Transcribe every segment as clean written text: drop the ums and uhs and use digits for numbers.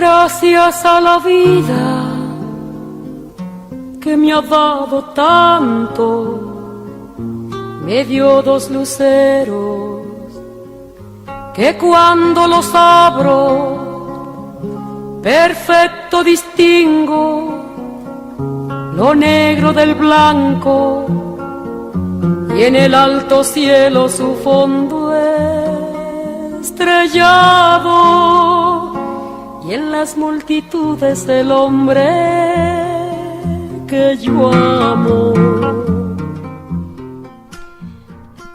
Gracias a la vida que me ha dado tanto, me dio dos luceros que cuando los abro perfecto distingo lo negro del blanco y en el alto cielo su fondo estrellado y en las multitudes el hombre que yo amo.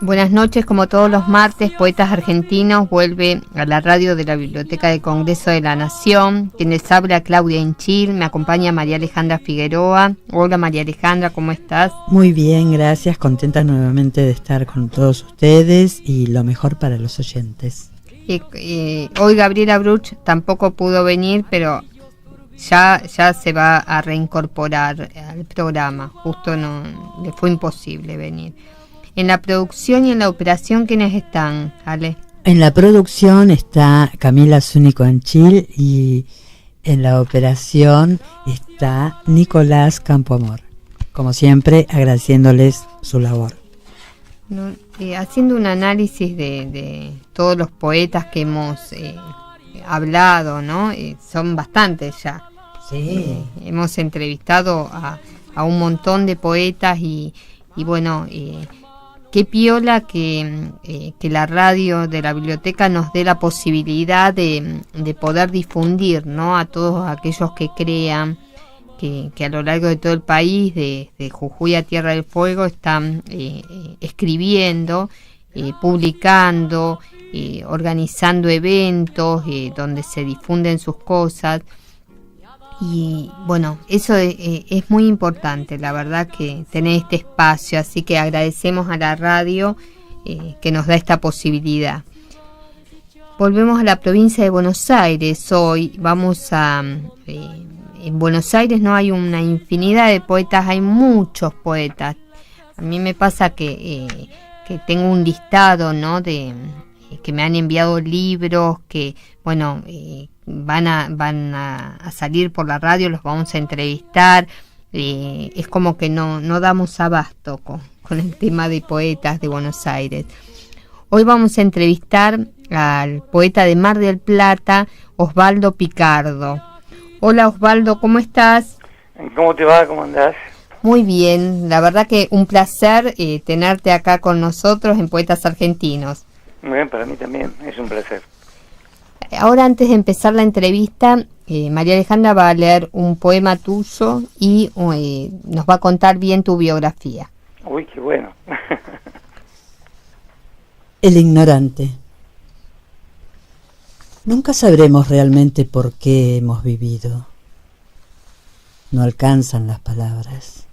Buenas noches, como todos los martes, Poetas Argentinos vuelve a la radio de la Biblioteca del Congreso de la Nación. Quien les habla, Claudia Inchil, me acompaña María Alejandra Figueroa. Hola María Alejandra, ¿cómo estás? Muy bien, gracias, contenta nuevamente de estar con todos ustedes y lo mejor para los oyentes. Hoy Gabriela Bruch tampoco pudo venir, pero ya se va a reincorporar al programa, justo no le fue imposible venir. En la producción y en la operación, ¿quiénes están, Ale? En la producción está Camila Zúñigo Anchil y en la operación está Nicolás Campoamor. Como siempre, agradeciéndoles su labor. Haciendo un análisis de todos los poetas que hemos hablado, ¿no? Son bastantes ya. Sí. Hemos entrevistado a un montón de poetas y bueno... Qué piola que la radio de la biblioteca nos dé la posibilidad de poder difundir, ¿no? A todos aquellos que crean que a lo largo de todo el país, de Jujuy a Tierra del Fuego, están escribiendo, publicando, organizando eventos donde se difunden sus cosas. Y bueno, eso es muy importante, la verdad, que tener este espacio, así que agradecemos a la radio que nos da esta posibilidad. Volvemos a la provincia de Buenos Aires hoy, en Buenos Aires no hay una infinidad de poetas, hay muchos poetas. A mí me pasa que tengo un listado, ¿no?, de que me han enviado libros que, bueno, van a salir por la radio, los vamos a entrevistar. Es como que no damos abasto con el tema de poetas de Buenos Aires. Hoy vamos a entrevistar al poeta de Mar del Plata, Osvaldo Picardo. Hola Osvaldo, ¿cómo estás? ¿Cómo te va? ¿Cómo andás? Muy bien, la verdad que un placer tenerte acá con nosotros en Poetas Argentinos. Muy bien, para mí también, es un placer. Ahora, antes de empezar la entrevista, María Alejandra va a leer un poema tuyo y nos va a contar bien tu biografía. Uy, qué bueno. El ignorante. Nunca sabremos realmente por qué hemos vivido. No alcanzan las palabras.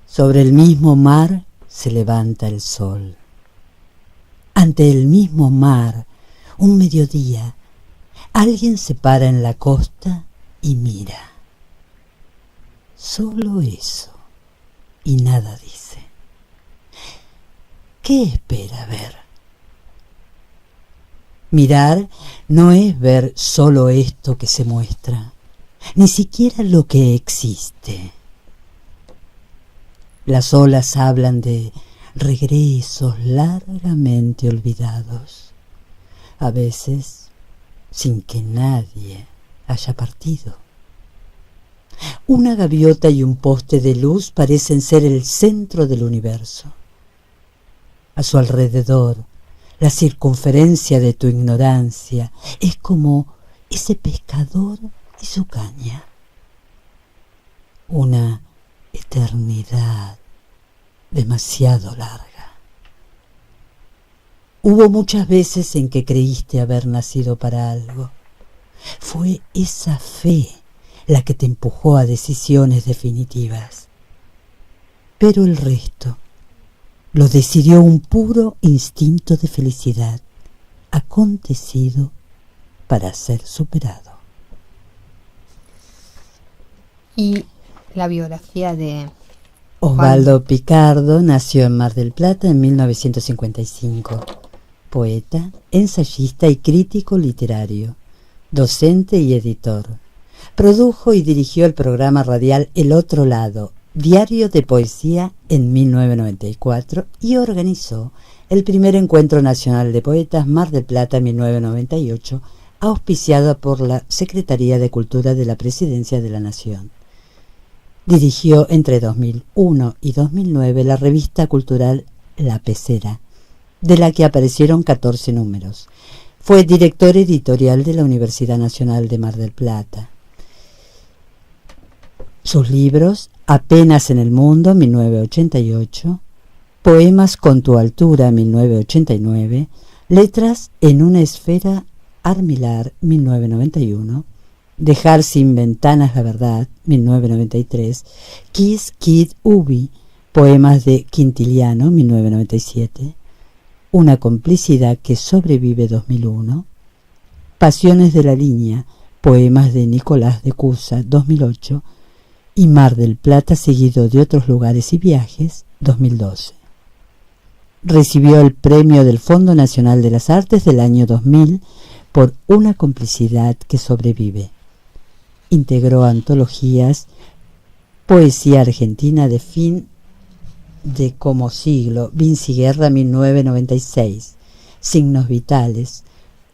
Sobre el mismo mar se levanta el sol. Ante el mismo mar, un mediodía, alguien se para en la costa y mira. Solo eso, y nada dice. ¿Qué espera ver? Mirar no es ver solo esto que se muestra, ni siquiera lo que existe. Las olas hablan de regresos largamente olvidados, a veces sin que nadie haya partido. Una gaviota y un poste de luz parecen ser el centro del universo. A su alrededor, la circunferencia de tu ignorancia es como ese pescador y su caña. Una eternidad demasiado larga. Hubo muchas veces en que creíste haber nacido para algo. Fue esa fe la que te empujó a decisiones definitivas. Pero el resto lo decidió un puro instinto de felicidad, acontecido para ser superado. Y la biografía de Osvaldo Picardo nació en Mar del Plata en 1955. Poeta, ensayista y crítico literario. docente y editor. Produjo y dirigió el programa radial El Otro Lado, diario de poesía, en 1994, y organizó el primer Encuentro Nacional de Poetas Mar del Plata en 1998, auspiciado por la Secretaría de Cultura de la Presidencia de la Nación. Dirigió entre 2001 y 2009 la revista cultural La Pecera, de la que aparecieron 14 números. Fue director editorial de la Universidad Nacional de Mar del Plata. Sus libros: Apenas en el Mundo, 1988, Poemas con tu altura, 1989, Letras en una esfera armilar, 1991, Dejar sin ventanas la verdad, 1993, Kiss Kid Ubi, Poemas de Quintiliano, 1997, Una complicidad que sobrevive, 2001, Pasiones de la Línea, Poemas de Nicolás de Cusa, 2008, y Mar del Plata seguido de otros lugares y viajes, 2012. Recibió el premio del Fondo Nacional de las Artes del año 2000 por Una complicidad que sobrevive. Integró antologías: Poesía Argentina de fin de como siglo, Vinci Guerra, 1996, Signos Vitales,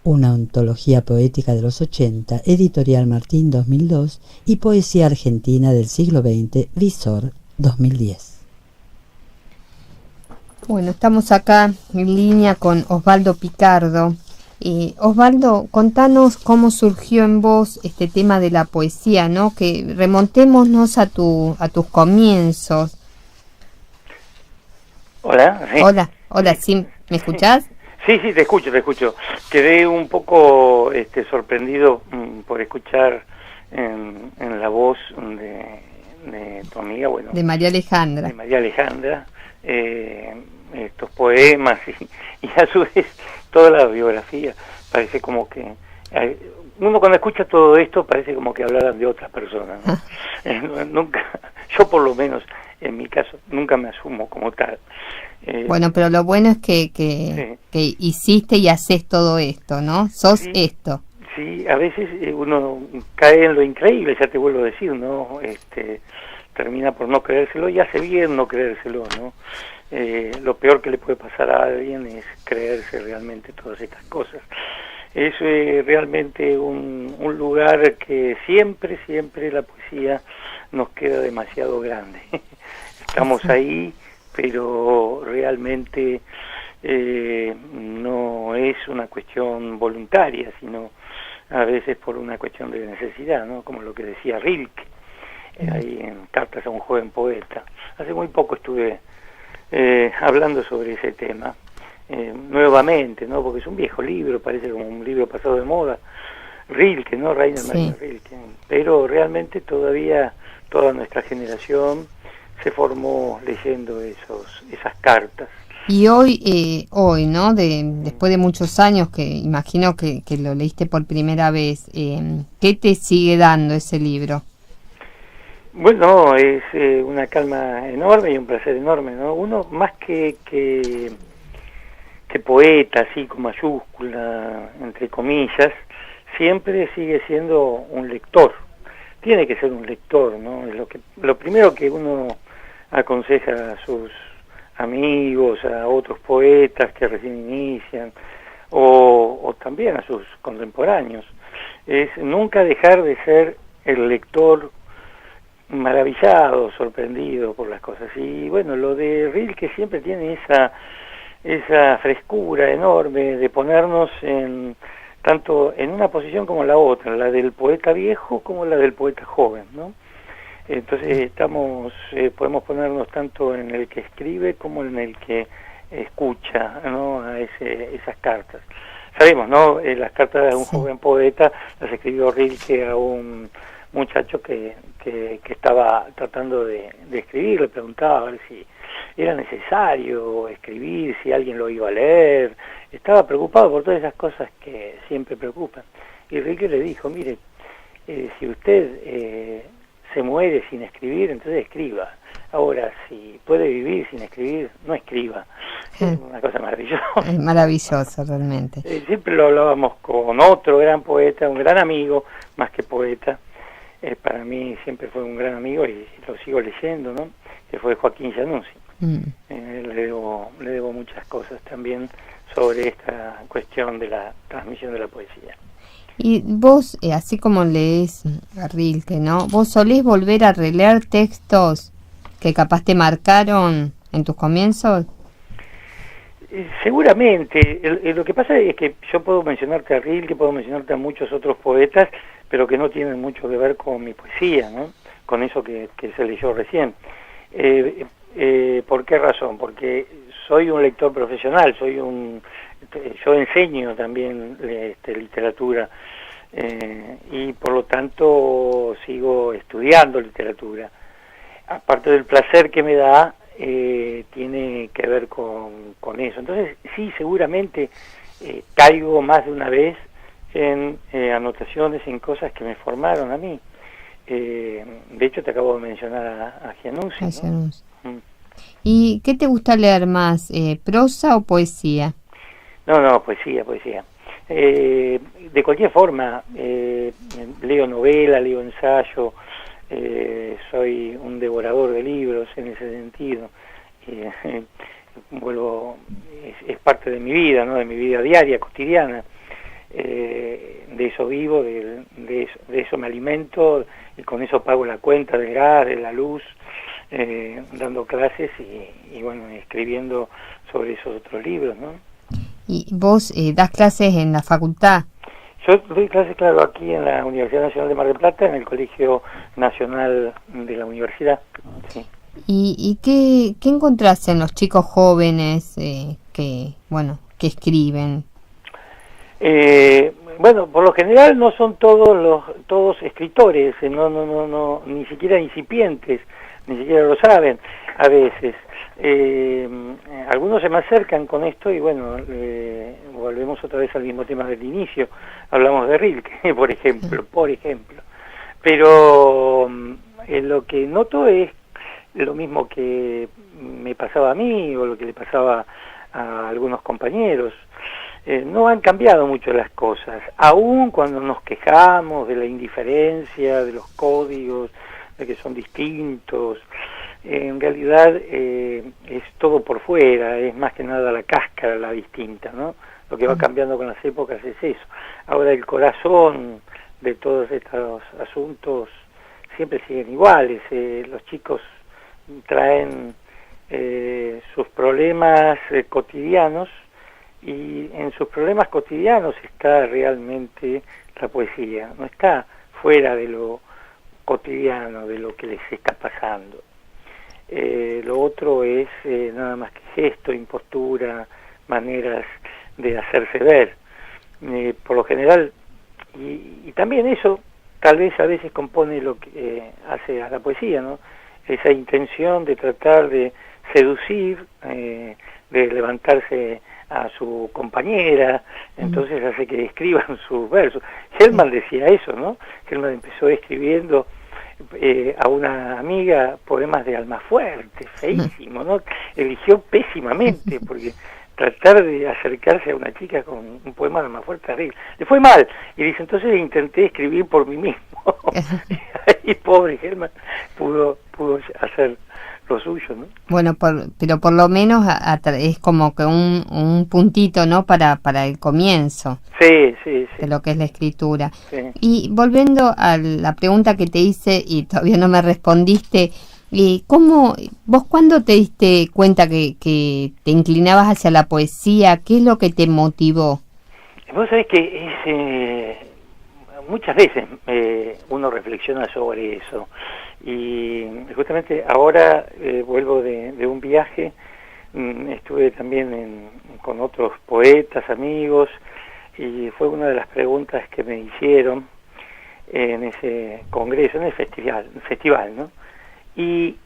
una antología poética de los 80, Editorial Martín, 2002, y Poesía Argentina del siglo XX, Visor, 2010. Bueno, estamos acá en línea con Osvaldo Picardo. Osvaldo, contanos cómo surgió en vos este tema de la poesía, ¿no? Que remontémonos a tus comienzos. Hola. Sí. Hola, ¿sí? ¿Me escuchás? Sí, te escucho. Quedé un poco sorprendido por escuchar en la voz de tu amiga, bueno, de María Alejandra. Estos poemas y a su vez toda la biografía. Parece como que uno cuando escucha todo esto parece como que hablaran de otras personas, ¿no? Nunca, yo por lo menos en mi caso nunca me asumo como tal. Bueno, pero lo bueno es que hiciste y haces todo esto, ¿no? Sos esto. Sí, a veces uno cae en lo increíble, ya te vuelvo a decir, ¿no? Termina por no creérselo y hace bien no creérselo, ¿no? Lo peor que le puede pasar a alguien es creerse realmente todas estas cosas. Es realmente un lugar que siempre la poesía nos queda demasiado grande. Estamos ahí, pero realmente no es una cuestión voluntaria, sino a veces por una cuestión de necesidad, ¿no? Como lo que decía Rilke, ahí en Cartas a un joven poeta. Hace muy poco estuve hablando sobre ese tema, nuevamente, ¿no? Porque es un viejo libro, parece como un libro pasado de moda, Rilke, ¿no? Rainer Maria Rilke, pero realmente todavía toda nuestra generación se formó leyendo esas cartas. Y hoy, ¿no? Después de muchos años, que imagino que lo leíste por primera vez, ¿qué te sigue dando ese libro? Bueno, es una calma enorme y un placer enorme, ¿no? Uno, más que poeta, así con mayúscula, entre comillas, siempre sigue siendo un lector. Tiene que ser un lector, ¿no? Es lo primero que uno aconseja a sus amigos, a otros poetas que recién inician, o también a sus contemporáneos, es nunca dejar de ser el lector maravillado, sorprendido por las cosas. Y bueno, lo de Rilke siempre tiene esa frescura enorme de ponernos tanto en una posición como la otra, la del poeta viejo como la del poeta joven, ¿no? Entonces podemos ponernos tanto en el que escribe como en el que escucha, ¿no? A esas cartas. Sabemos, ¿no? Las cartas de un joven poeta las escribió Rilke a un muchacho que estaba tratando de escribir, le preguntaba a ver si era necesario escribir, si alguien lo iba a leer. Estaba preocupado por todas esas cosas que siempre preocupan. Y Rilke le dijo, mire, si usted se muere sin escribir, entonces escriba. Ahora, si puede vivir sin escribir, no escriba. Es una cosa maravillosa. Es maravilloso, realmente. Siempre lo hablábamos con otro gran poeta, un gran amigo, más que poeta. Para mí siempre fue un gran amigo y lo sigo leyendo, ¿no? Que fue Joaquín Giannuzzi. Le debo muchas cosas también sobre esta cuestión de la transmisión de la poesía. Y vos, así como lees a Rilke, ¿no? ¿Vos solés volver a releer textos que capaz te marcaron en tus comienzos? Seguramente. Lo que pasa es que yo puedo mencionarte a Rilke, puedo mencionarte a muchos otros poetas, pero que no tienen mucho que ver con mi poesía, ¿no? Con eso que se leyó recién. ¿Por qué razón? Porque soy un lector profesional, yo enseño también literatura y por lo tanto sigo estudiando literatura. Aparte del placer que me da, tiene que ver con eso. Entonces sí, seguramente caigo más de una vez en anotaciones, en cosas que me formaron a mí. De hecho te acabo de mencionar a Giannuzzi, ¿no? ¿Y qué te gusta leer más, prosa o poesía? No, poesía. De cualquier forma, leo novela, leo ensayo, soy un devorador de libros en ese sentido. Es parte de mi vida, ¿no? De mi vida diaria, cotidiana. De eso vivo, de eso me alimento y con eso pago la cuenta del gas, de la luz, dando clases y bueno, escribiendo sobre esos otros libros, ¿no? ¿Y vos das clases en la facultad? Yo doy clases, claro, aquí en la Universidad Nacional de Mar del Plata, en el Colegio Nacional de la Universidad. Sí. ¿Y qué encontrás en los chicos jóvenes que escriben? Bueno, por lo general no son todos escritores, no, ni siquiera incipientes, ni siquiera lo saben a veces. Algunos se me acercan con esto y bueno, volvemos otra vez al mismo tema del inicio. Hablamos de Rilke, por ejemplo. Pero lo que noto es lo mismo que me pasaba a mí o lo que le pasaba a algunos compañeros. No han cambiado mucho las cosas, aún cuando nos quejamos de la indiferencia, de los códigos, de que son distintos. En realidad es todo por fuera, es más que nada la cáscara la distinta, ¿no? Lo que va cambiando con las épocas es eso. Ahora el corazón de todos estos asuntos siempre siguen iguales. Los chicos traen sus problemas cotidianos y en sus problemas cotidianos está realmente la poesía, no está fuera de lo cotidiano, de lo que les está pasando. Lo otro es nada más que gesto, impostura, maneras de hacerse ver. Por lo general, y también eso tal vez a veces compone lo que hace a la poesía, ¿no? Esa intención de tratar de seducir, de levantarse a su compañera, entonces hace que escriban sus versos. Hellman decía eso, ¿no? Hellman empezó escribiendo a una amiga poemas de Almafuerte, feísimo, ¿no? Eligió pésimamente, porque tratar de acercarse a una chica con un poema de Almafuerte terrible. Le fue mal, y dice, entonces intenté escribir por mí mismo. Y pobre Hellman pudo hacer lo suyo, ¿no? Bueno, pero por lo menos es como que un puntito, ¿no? Para el comienzo. Sí. De lo que es la escritura. Sí. Y volviendo a la pregunta que te hice y todavía no me respondiste, ¿vos cuándo te diste cuenta que te inclinabas hacia la poesía? ¿Qué es lo que te motivó? Vos sabés que muchas veces uno reflexiona sobre eso. Y justamente ahora vuelvo de un viaje, estuve también con otros poetas, amigos, y fue una de las preguntas que me hicieron en ese congreso, en el festival, ¿no? Y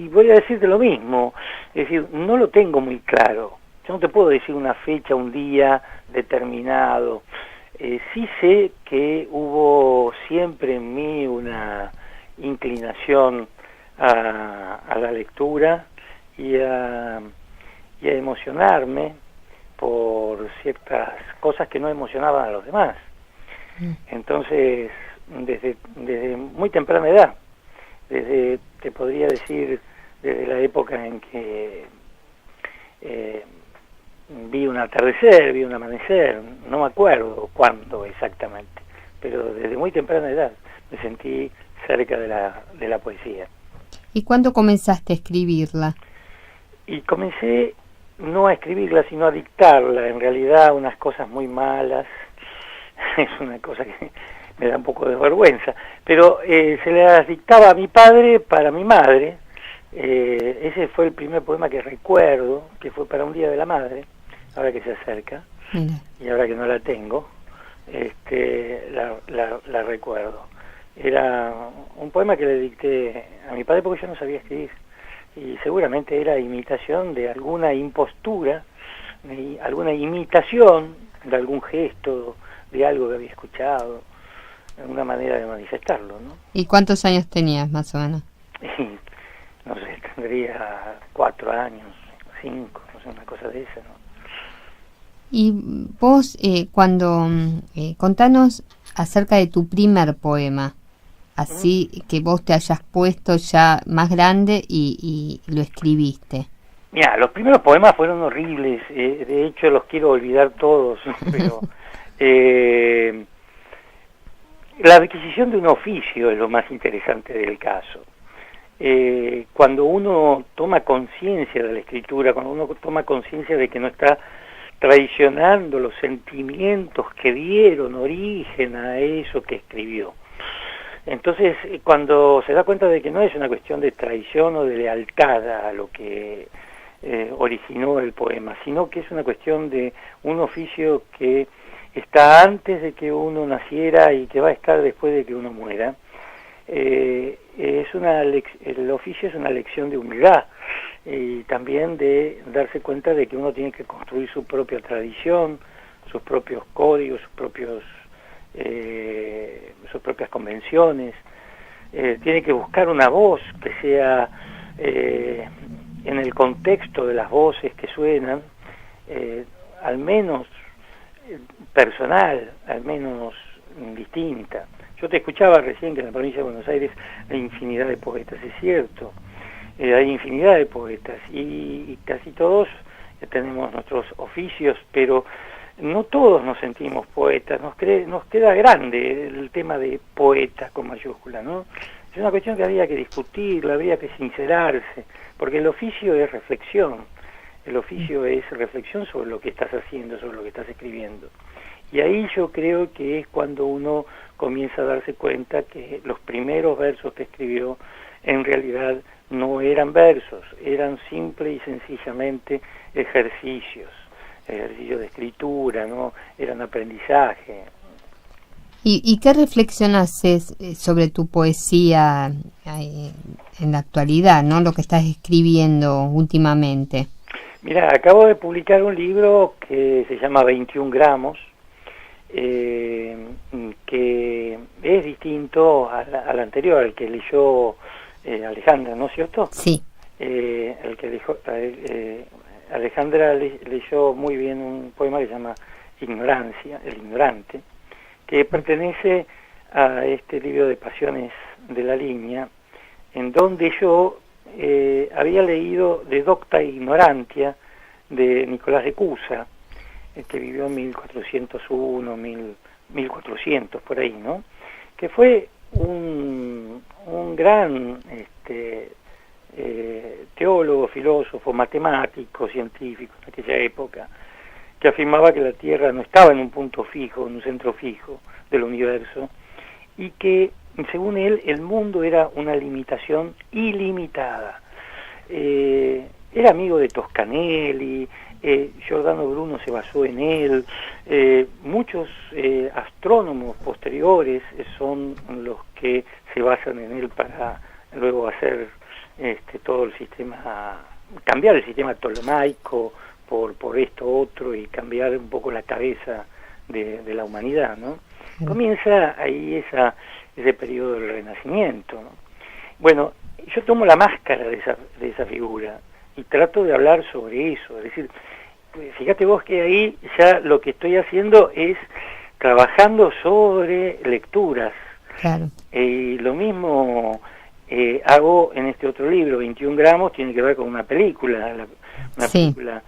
voy a decirte lo mismo, es decir, no lo tengo muy claro. Yo no te puedo decir una fecha, un día determinado. Sí sé que hubo siempre en mí una inclinación a la lectura y a y a emocionarme por ciertas cosas que no emocionaban a los demás. Entonces, desde muy temprana edad, te podría decir, desde la época en que vi un atardecer, vi un amanecer, no me acuerdo cuándo exactamente, pero desde muy temprana edad me sentí cerca de la poesía. ¿Y cuándo comenzaste a escribirla? Y comencé no a escribirla, sino a dictarla, en realidad unas cosas muy malas, es una cosa que me da un poco de vergüenza, pero se las dictaba a mi padre para mi madre. Ese fue el primer poema que recuerdo, que fue para un Día de la Madre, ahora que se acerca. Mira. Y ahora que no la tengo, la recuerdo. Era un poema que le dicté a mi padre porque yo no sabía escribir, y seguramente era imitación de alguna impostura, alguna imitación de algún gesto, de algo que había escuchado, una manera de manifestarlo, ¿no? ¿Y cuántos años tenías, más o menos? No sé, tendría 4 años, 5, no sé, una cosa de esa, ¿no? Y vos, contanos acerca de tu primer poema, así que vos te hayas puesto ya más grande y lo escribiste. Mira, los primeros poemas fueron horribles, de hecho los quiero olvidar todos, pero la adquisición de un oficio es lo más interesante del caso. Cuando uno toma conciencia de la escritura, cuando uno toma conciencia de que no está traicionando los sentimientos que dieron origen a eso que escribió. Entonces, cuando se da cuenta de que no es una cuestión de traición o de lealtad a lo que originó el poema, sino que es una cuestión de un oficio que está antes de que uno naciera y que va a estar después de que uno muera, el oficio es una lección de humildad y también de darse cuenta de que uno tiene que construir su propia tradición, sus propios códigos, sus propias convenciones, tiene que buscar una voz que sea en el contexto de las voces que suenan, al menos personal, al menos distinta. Yo te escuchaba recién que en la provincia de Buenos Aires hay infinidad de poetas, es cierto, hay infinidad de poetas y casi todos tenemos nuestros oficios, pero no todos nos sentimos poetas, nos queda grande el tema de poeta con mayúscula, ¿no? Es una cuestión que habría que discutirla, habría que sincerarse, porque el oficio es reflexión, el oficio es reflexión sobre lo que estás haciendo, sobre lo que estás escribiendo. Y ahí yo creo que es cuando uno comienza a darse cuenta que los primeros versos que escribió en realidad no eran versos, eran simple y sencillamente ejercicios de escritura, ¿no? Eran aprendizaje. ¿Y qué reflexión haces sobre tu poesía en la actualidad, ¿no? Lo que estás escribiendo últimamente. Mira, acabo de publicar un libro que se llama 21 gramos, que es distinto al anterior, al que leyó Alejandra, ¿no es cierto? Sí. El que dijo, Alejandra leyó muy bien un poema que se llama Ignorancia, el ignorante, que pertenece a este libro de Pasiones de la Línea, en donde yo había leído De Docta Ignorantia de Nicolás de Cusa, que vivió en 1401, 1400, por ahí, ¿no? Que fue un gran teólogo, filósofo, matemático, científico en aquella época, que afirmaba que la Tierra no estaba en un punto fijo, en un centro fijo del universo, y que, según él, el mundo era una limitación ilimitada. Era amigo de Toscanelli, Giordano Bruno se basó en él, muchos astrónomos posteriores son los que se basan en él para luego hacer todo el sistema, cambiar el sistema ptolemaico por esto otro y cambiar un poco la cabeza de la humanidad, ¿no? Comienza ahí ese periodo del Renacimiento, ¿no? Bueno, yo tomo la máscara de esa figura, y trato de hablar sobre eso. Es decir, fíjate vos que ahí ya lo que estoy haciendo es trabajando sobre lecturas. Claro. Lo mismo hago en este otro libro, 21 gramos, tiene que ver con una película, una película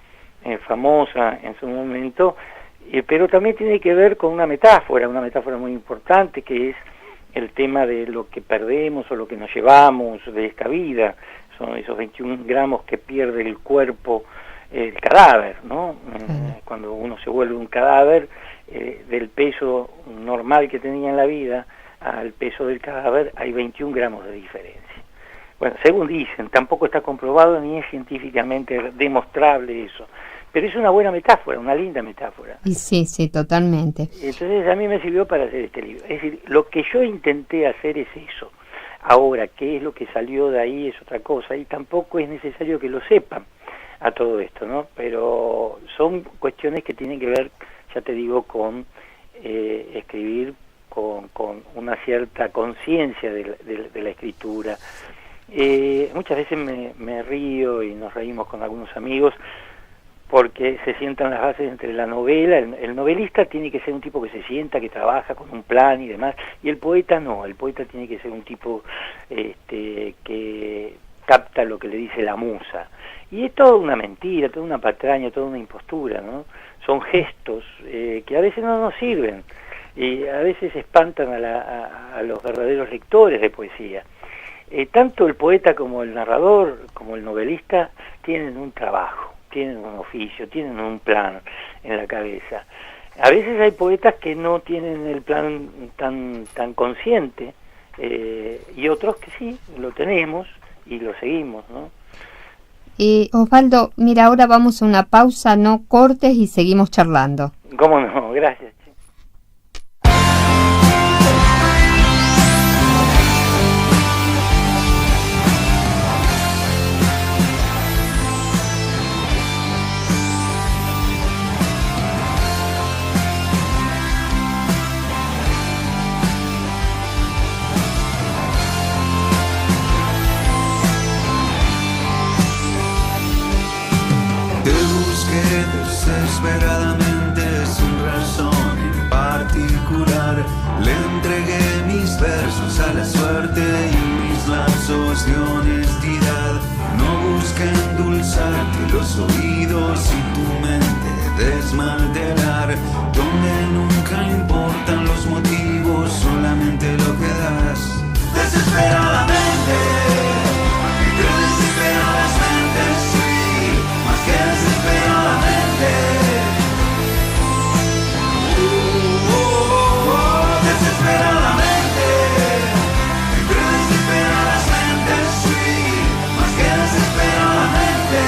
famosa en su momento, pero también tiene que ver con una metáfora muy importante, que es el tema de lo que perdemos o lo que nos llevamos de esta vida. Son esos 21 gramos que pierde el cuerpo, el cadáver, ¿no? Cuando uno se vuelve un cadáver, del peso normal que tenía en la vida al peso del cadáver hay 21 gramos de diferencia. Bueno, según dicen, tampoco está comprobado ni es científicamente demostrable eso, pero es una buena metáfora, una linda metáfora. Y sí, totalmente. Entonces a mí me sirvió para hacer este libro. Es decir, lo que yo intenté hacer es eso. Ahora, ¿qué es lo que salió de ahí? Es otra cosa, y tampoco es necesario que lo sepan a todo esto, ¿no? Pero son cuestiones que tienen que ver, ya te digo, con escribir con una cierta conciencia de la escritura. Muchas veces me río y nos reímos con algunos amigos porque se sientan las bases entre la novela. El novelista tiene que ser un tipo que se sienta, que trabaja con un plan y demás, y el poeta no, el poeta tiene que ser un tipo que capta lo que le dice la musa. Y es toda una mentira, toda una patraña, toda una impostura, ¿no? Son gestos que a veces no nos sirven y a veces espantan a los verdaderos lectores de poesía. Tanto el poeta como el narrador, como el novelista, tienen un trabajo, tienen un oficio, tienen un plan en la cabeza. A veces hay poetas que no tienen el plan tan consciente, y otros que sí, lo tenemos y lo seguimos, ¿no? Osvaldo, mira, ahora vamos a una pausa, no cortes y seguimos charlando. ¿Cómo no? Gracias. Desesperadamente, sin razón en particular, le entregué mis versos a la suerte y mis lazos de honestidad. No busqué endulzarte los oídos y tu mente desmantelar, donde nunca importan los motivos, solamente lo que das. Desesperadamente, te desesperas mentes, sí, más que desesperadamente. Desesperadamente, entre desesperadas mentes, sí, más que desesperadamente.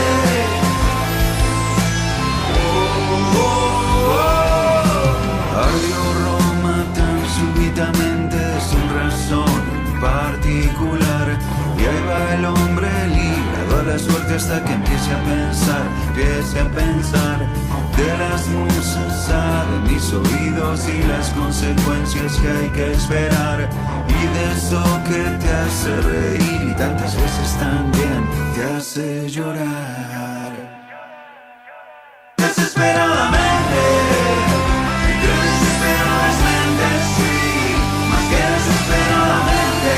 Ardió Roma tan súbitamente, sin razón en particular, y ahí va el hombre librado a la suerte hasta que empiece a pensar. De las musas saben mis oídos y las consecuencias que hay que esperar, y de eso que te hace reír y tantas veces también te hace llorar. Desesperadamente, entre desesperadas mentes, sí, más que desesperadamente.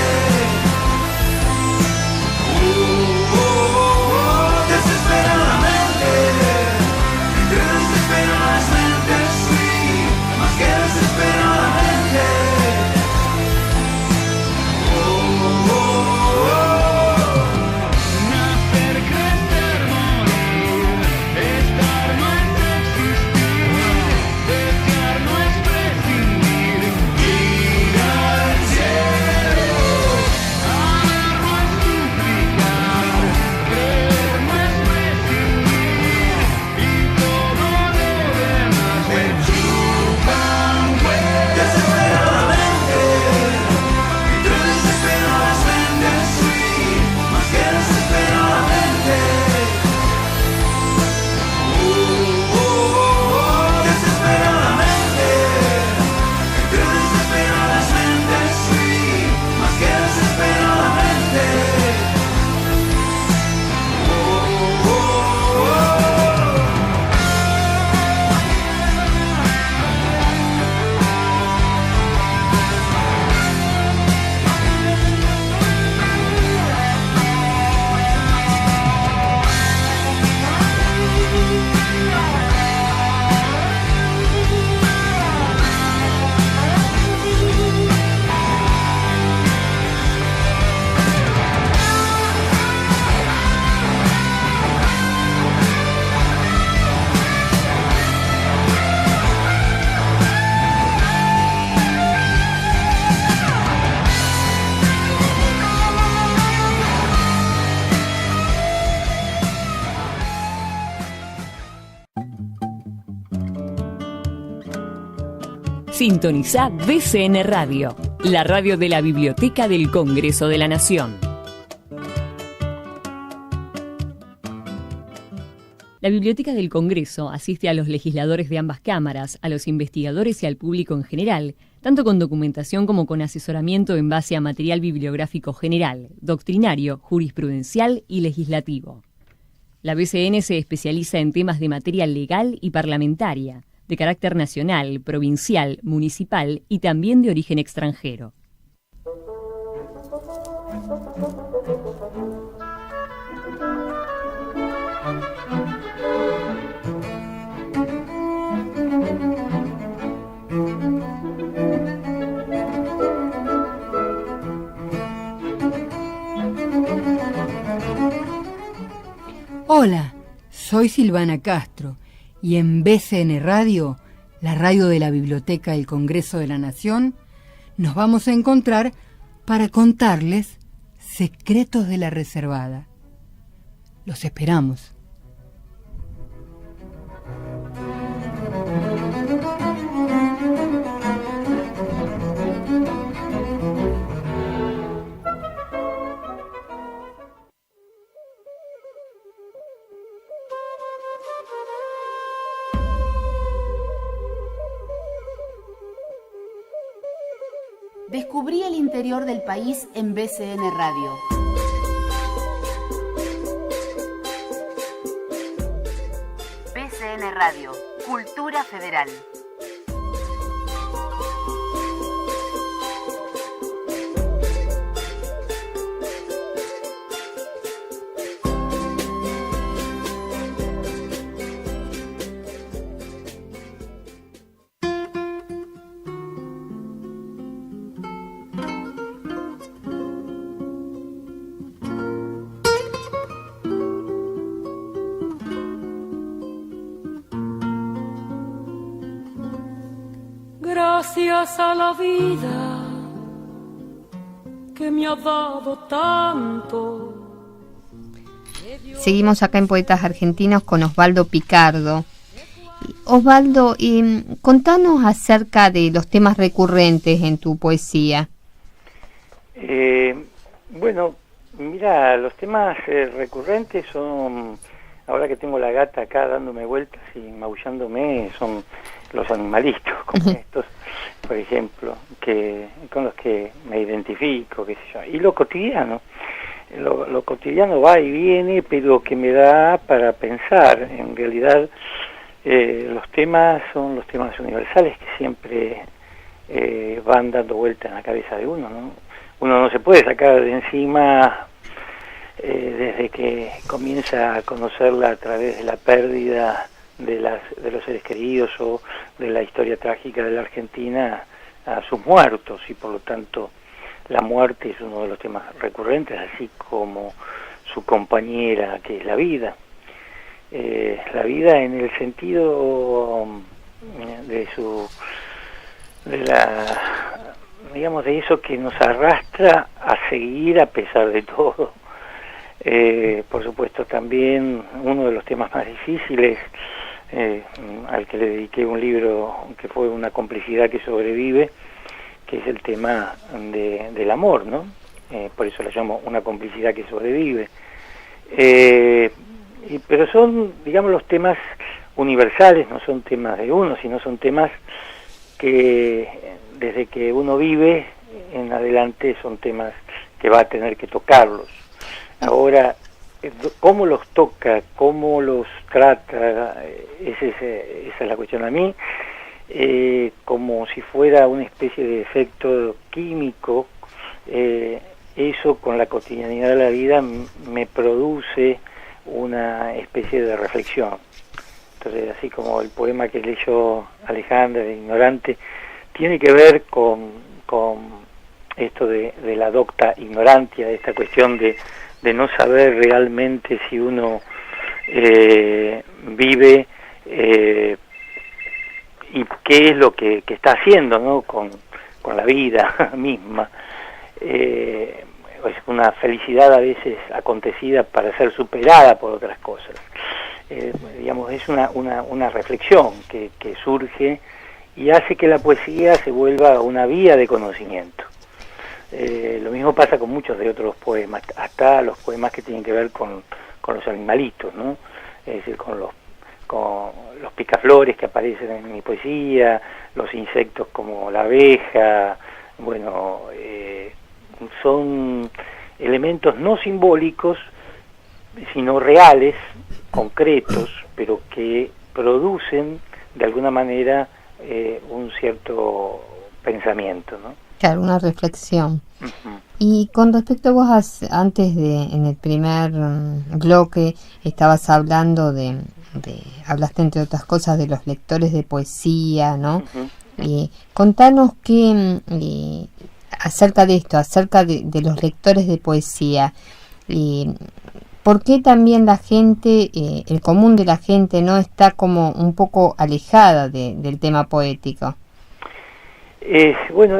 Desesperadamente, entre desesperadas mentes, sí, más que desesperadamente. Nacer, crecer, morir, estar, no es existir. Sintoniza BCN Radio, la radio de la Biblioteca del Congreso de la Nación. La Biblioteca del Congreso asiste a los legisladores de ambas cámaras, a los investigadores y al público en general, tanto con documentación como con asesoramiento en base a material bibliográfico general, doctrinario, jurisprudencial y legislativo. La BCN se especializa en temas de materia legal y parlamentaria, de carácter nacional, provincial, municipal y también de origen extranjero. Hola, soy Silvana Castro y en BCN Radio, la radio de la Biblioteca del Congreso de la Nación, nos vamos a encontrar para contarles secretos de la reservada. Los esperamos. Descubrí el interior del país en BCN Radio. BCN Radio, Cultura Federal. Gracias a la vida que me ha dado tanto. Seguimos acá en Poetas Argentinos con Osvaldo Picardo. Osvaldo, contanos acerca de los temas recurrentes en tu poesía. Bueno, mira, los temas recurrentes son, ahora que tengo la gata acá dándome vueltas y maullándome, son los animalitos, como estos, por ejemplo, que con los que me identifico, qué sé yo. Y lo cotidiano va y viene, pero que me da para pensar. En realidad, los temas son los temas universales que siempre van dando vuelta en la cabeza de uno, ¿no? Uno no se puede sacar de encima desde que comienza a conocerla a través de la pérdida de los seres queridos o de la historia trágica de la Argentina a sus muertos, y por lo tanto la muerte es uno de los temas recurrentes, así como su compañera, que es la vida. La vida en el sentido de eso que nos arrastra a seguir a pesar de todo. Por supuesto, también uno de los temas más difíciles, al que le dediqué un libro que fue Una complicidad que sobrevive, que es el tema del amor, ¿no? Por eso lo llamo Una complicidad que sobrevive. Pero son, digamos, los temas universales, no son temas de uno, sino son temas que desde que uno vive en adelante son temas que va a tener que tocarlos. Ahora, cómo los toca, cómo los trata, esa es la cuestión. A mí, como si fuera una especie de efecto químico, eso con la cotidianidad de la vida me produce una especie de reflexión. Entonces, así como el poema que leyó Alejandra, de Ignorante, tiene que ver con esto de la docta ignorantia, de esta cuestión de no saber realmente si uno vive y qué es lo que está haciendo, ¿no? con la vida misma. Es una felicidad a veces acontecida para ser superada por otras cosas. Digamos, es una reflexión que surge y hace que la poesía se vuelva una vía de conocimiento. Lo mismo pasa con muchos de otros poemas, hasta los poemas que tienen que ver con los animalitos, ¿no? Es decir, con los picaflores que aparecen en mi poesía, los insectos como la abeja, bueno, son elementos no simbólicos, sino reales, concretos, pero que producen de alguna manera un cierto pensamiento, ¿no? Claro, una reflexión. Uh-huh. Y con respecto a vos, en el primer bloque, estabas hablando hablaste entre otras cosas de los lectores de poesía, ¿no? Uh-huh. Contanos acerca de esto, acerca de los lectores de poesía. ¿Por qué también la gente, el común de la gente, no está como un poco alejada del tema poético? Bueno,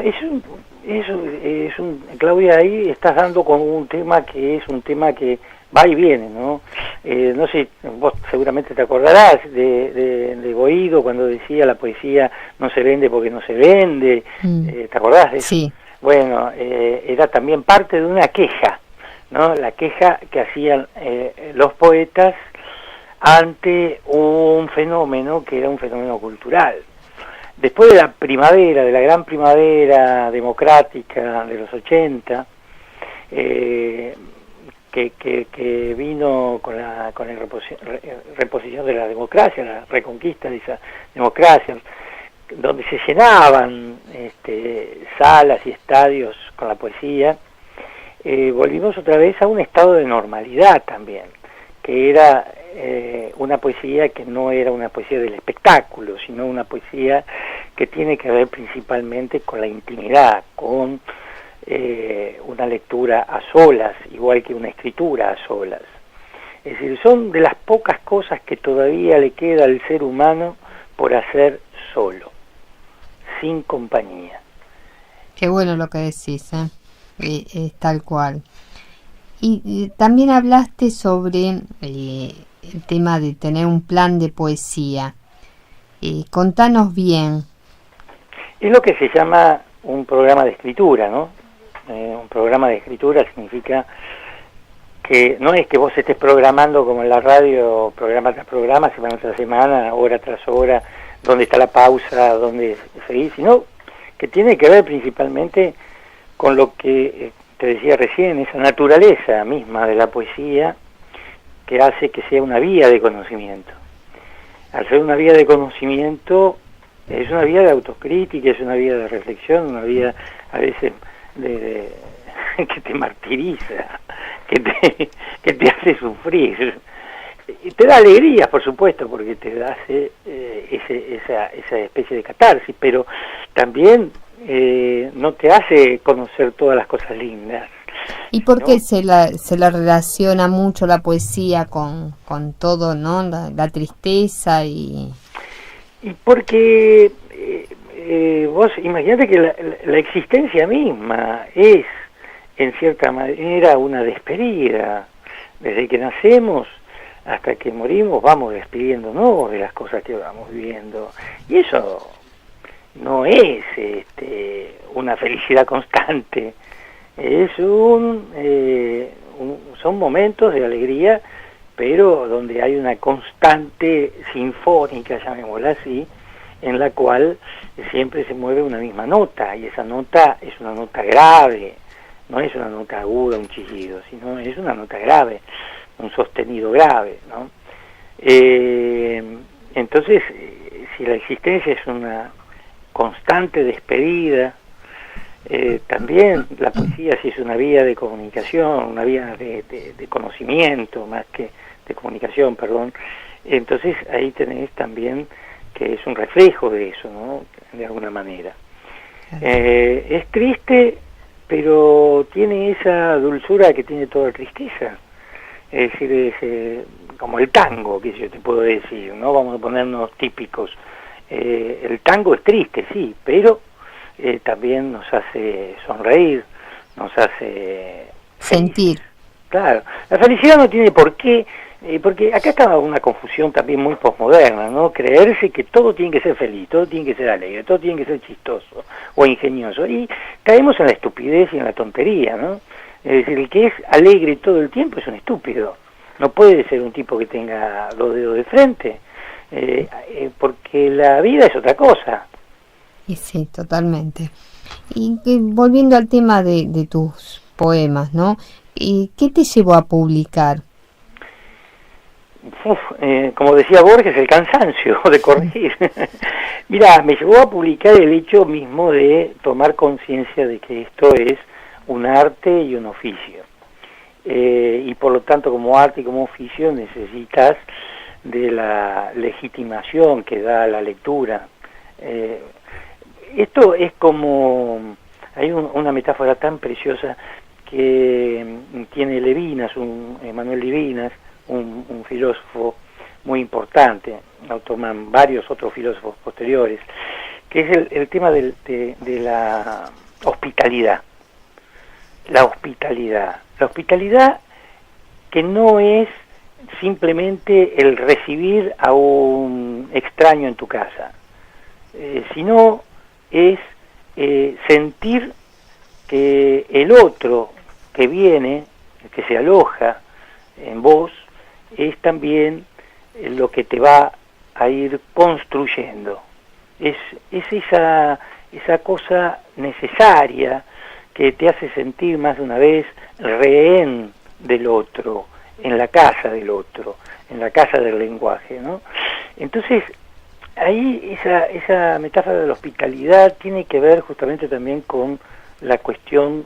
Claudia, ahí estás dando con un tema que es un tema que va y viene, ¿no? No sé, vos seguramente te acordarás de Boido cuando decía la poesía no se vende porque no se vende. ¿Te acordás de eso? Sí. Bueno, era también parte de una queja, ¿no? La queja que hacían los poetas ante un fenómeno que era un fenómeno cultural. Después de la primavera, de la gran primavera democrática de los 80, que vino con la reposición de la democracia, la reconquista de esa democracia, donde se llenaban salas y estadios con la poesía, volvimos otra vez a un estado de normalidad también, que era una poesía que no era una poesía del espectáculo, sino una poesía que tiene que ver principalmente con la intimidad, con una lectura a solas, igual que una escritura a solas. Es decir, son de las pocas cosas que todavía le queda al ser humano por hacer solo, sin compañía. Qué bueno lo que decís, es tal cual. Y también hablaste sobre el tema de tener un plan de poesía. Contanos bien. Es lo que se llama un programa de escritura, ¿no? Un programa de escritura significa que no es que vos estés programando como en la radio, programa tras programa, semana tras semana, hora tras hora, dónde está la pausa, dónde seguir, sino que tiene que ver principalmente con lo que te decía recién, esa naturaleza misma de la poesía que hace que sea una vía de conocimiento. Al ser una vía de conocimiento, es una vía de autocrítica, es una vía de reflexión, una vía a veces que te martiriza, que te hace sufrir. Y te da alegría, por supuesto, porque te hace esa especie de catarsis, pero también no te hace conocer todas las cosas lindas. ¿Y por qué se la relaciona mucho la poesía con todo, ¿no? La tristeza y porque vos imaginate que la existencia misma es, en cierta manera, una despedida. Desde que nacemos hasta que morimos vamos despidiéndonos de las cosas que vamos viviendo. Y eso no es una felicidad constante. Es son momentos de alegría, pero donde hay una constante sinfónica, llamémosla así, en la cual siempre se mueve una misma nota, y esa nota es una nota grave, no es una nota aguda, un chillido, sino es una nota grave, un sostenido grave, ¿no? Entonces, si la existencia es una constante despedida, también la poesía sí es una vía de comunicación, una vía de conocimiento, más que de comunicación, perdón. Entonces ahí tenés también que es un reflejo de eso, ¿no? De alguna manera. Es triste, pero tiene esa dulzura que tiene toda tristeza. Es decir, es como el tango, que yo te puedo decir, ¿no? Vamos a ponernos típicos. El tango es triste, sí, pero también nos hace sonreír, nos hace sentir. Claro, la felicidad no tiene por qué Porque acá acaba una confusión también muy posmoderna, ¿no? Creerse que todo tiene que ser feliz, todo tiene que ser alegre, todo tiene que ser chistoso o ingenioso. Y caemos en la estupidez y en la tontería, ¿no? Es decir, el que es alegre todo el tiempo es un estúpido. No puede ser un tipo que tenga los dedos de frente, porque la vida es otra cosa. Y sí, totalmente. Y volviendo al tema de tus poemas, ¿no? ¿Qué te llevó a publicar? Como decía Borges, el cansancio de corregir. Mirá, me llevó a publicar el hecho mismo de tomar conciencia de que esto es un arte y un oficio. Y por lo tanto, como arte y como oficio, necesitas de la legitimación que da la lectura. Esto es como... Hay una metáfora tan preciosa que tiene Levinas, Manuel Levinas, un filósofo muy importante, lo toman varios otros filósofos posteriores, que es el tema de la hospitalidad. La hospitalidad que no es simplemente el recibir a un extraño en tu casa, sino es sentir que el otro que viene, que se aloja en vos, es también lo que te va a ir construyendo. Es esa cosa necesaria que te hace sentir más de una vez rehén del otro, en la casa del otro, en la casa del lenguaje, ¿no? Entonces, ahí esa metáfora de la hospitalidad tiene que ver justamente también con la cuestión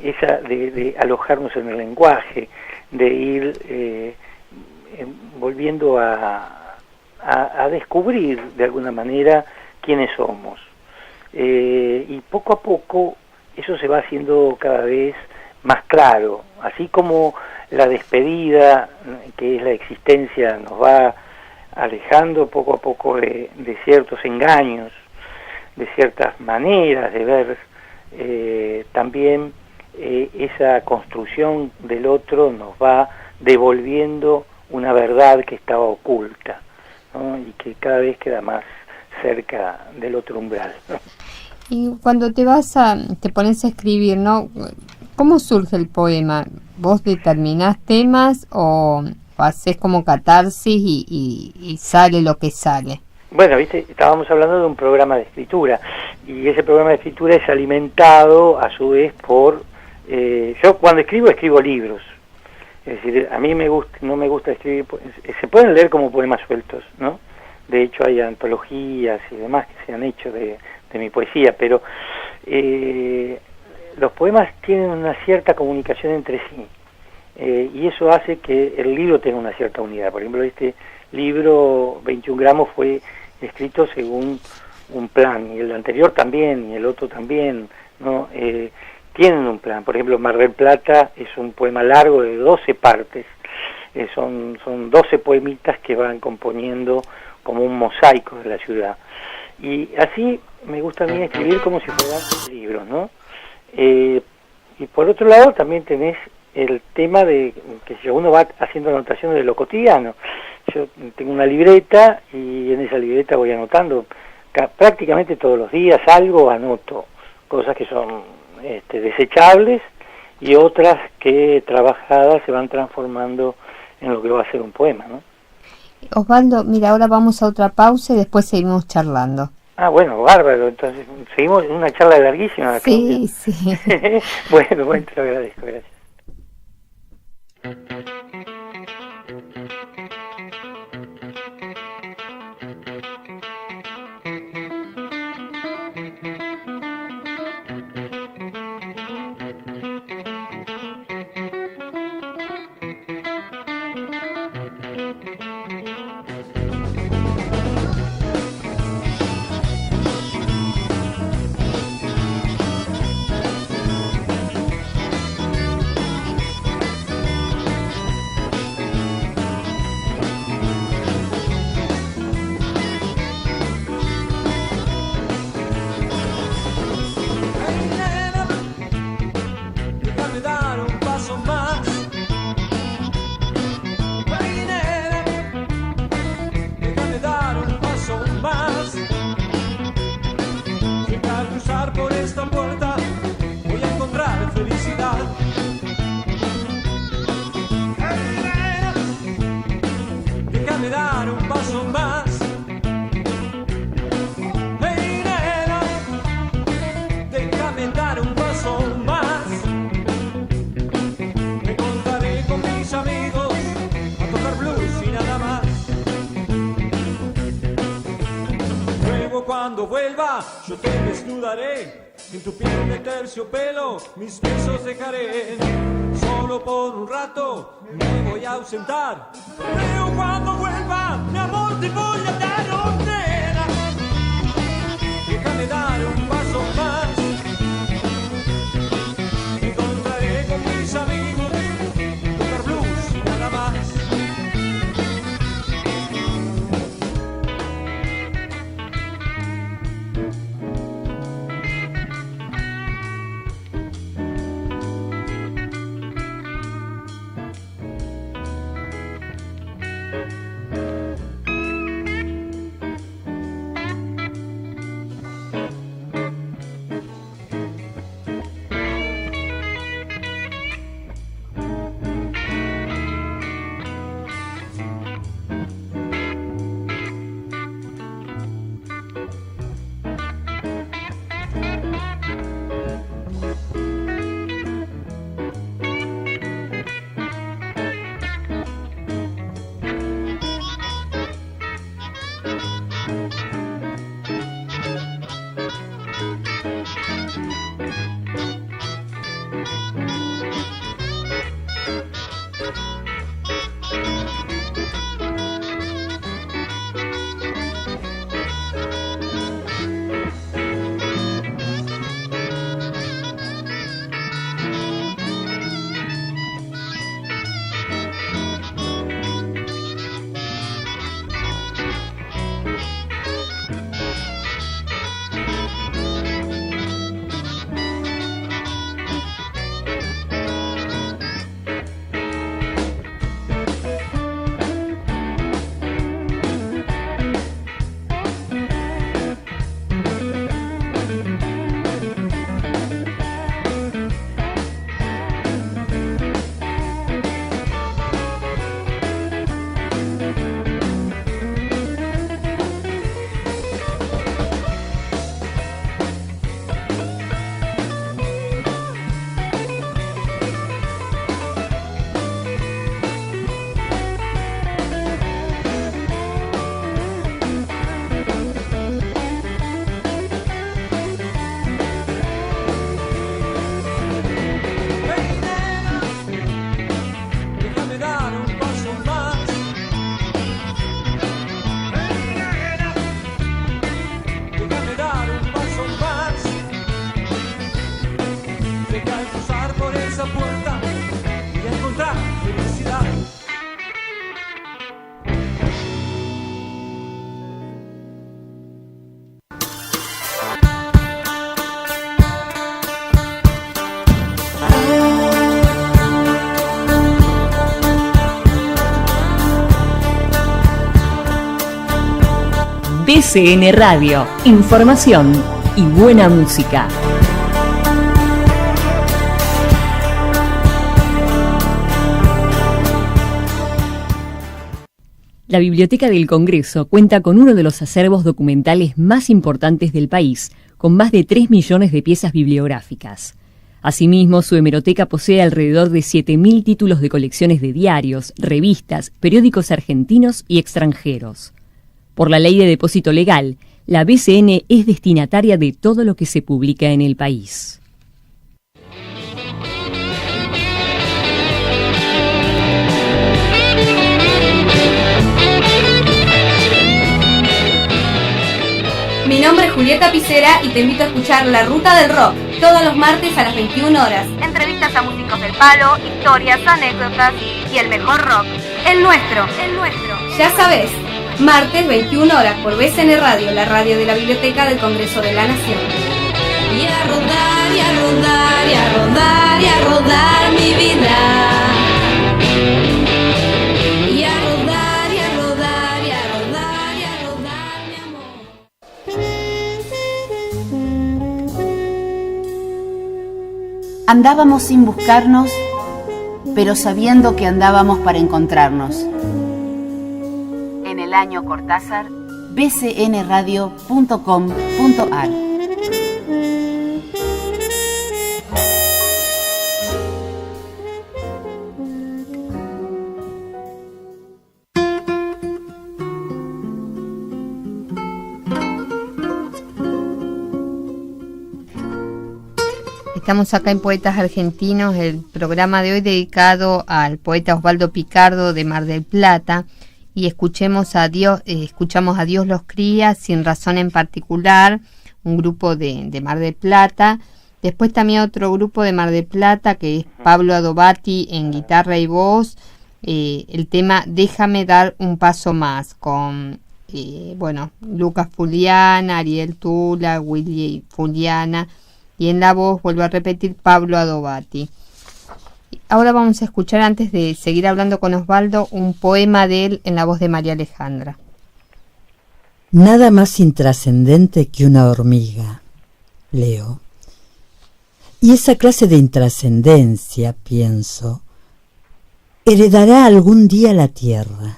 esa de alojarnos en el lenguaje, de ir volviendo a descubrir de alguna manera quiénes somos. Y poco a poco eso se va haciendo cada vez más claro, así como la despedida, que es la existencia, nos va alejando poco a poco de ciertos engaños, de ciertas maneras de ver. También esa construcción del otro nos va devolviendo una verdad que estaba oculta, ¿no? Y que cada vez queda más cerca del otro umbral, ¿no? Y cuando te pones a escribir, ¿no? ¿Cómo surge el poema? ¿Vos determinás temas o haces como catarsis y sale lo que sale? Bueno, viste, estábamos hablando de un programa de escritura, y ese programa de escritura es alimentado a su vez por... yo cuando escribo libros. Es decir, a mí no me gusta escribir... Se pueden leer como poemas sueltos, ¿no? De hecho hay antologías y demás que se han hecho de mi poesía, pero los poemas tienen una cierta comunicación entre sí, y eso hace que el libro tenga una cierta unidad. Por ejemplo, este libro 21 gramos fue escrito según un plan, y el anterior también, y el otro también, ¿no? Tienen un plan. Por ejemplo, Mar del Plata es un poema largo de 12 partes, son 12 poemitas que van componiendo como un mosaico de la ciudad. Y así me gusta a mí escribir como si fueran libros, ¿no? Y por otro lado también tenés el tema de que si uno va haciendo anotaciones de lo cotidiano. Yo tengo una libreta y en esa libreta voy anotando prácticamente todos los días algo, anoto cosas que son desechables y otras que trabajadas se van transformando en lo que va a ser un poema, ¿no? Osvaldo, mira, ahora vamos a otra pausa y después seguimos charlando. Ah, bueno, bárbaro, entonces seguimos en una charla larguísima. Sí, sí. Bueno, te lo agradezco, gracias. esa puerta voy a encontrar felicidad. Déjame dar un paso más. Hey, nena, déjame dar un paso más. Me encontraré con mis amigos a tocar blues y nada más. Luego cuando vuelva yo te desnudaré, en tu piel de terciopelo mis besos dejaré. Solo por un rato me voy a ausentar, pero cuando vuelva mi amor te voy a dar nena. Déjame dar un paso más. Me encontraré con mis amigos, tocar blues y nada más. BCN Radio, información y buena música. La Biblioteca del Congreso cuenta con uno de los acervos documentales más importantes del país, con más de 3 millones de piezas bibliográficas. Asimismo, su hemeroteca posee alrededor de 7.000 títulos de colecciones de diarios, revistas, periódicos argentinos y extranjeros. Por la Ley de Depósito Legal, la BCN es destinataria de todo lo que se publica en el país. Mi nombre es Julieta Picera y te invito a escuchar La Ruta del Rock todos los martes a las 21 horas. Entrevistas a músicos del palo, historias, anécdotas y el mejor rock. El nuestro. Ya sabes, martes 21 horas por BCN Radio, la radio de la Biblioteca del Congreso de la Nación. Y a rodar, y a rodar, y a rodar, y a rodar mi vida. Andábamos sin buscarnos, pero sabiendo que andábamos para encontrarnos. En el año Cortázar, bcnradio.com.ar. Estamos acá en Poetas Argentinos, el programa de hoy dedicado al poeta Osvaldo Picardo de Mar del Plata, y escuchamos a Dios los cría, Sin razón en particular, un grupo de Mar del Plata. Después también otro grupo de Mar del Plata que es Pablo Adobati en guitarra y voz, el tema Déjame dar un paso más, con Lucas Fuliana, Ariel Tula, Willy Fuliana, y en la voz, vuelvo a repetir, Pablo Adobati. Ahora vamos a escuchar, antes de seguir hablando con Osvaldo, un poema de él en la voz de María Alejandra. Nada más intrascendente que una hormiga, leo. Y esa clase de intrascendencia, pienso, heredará algún día la tierra.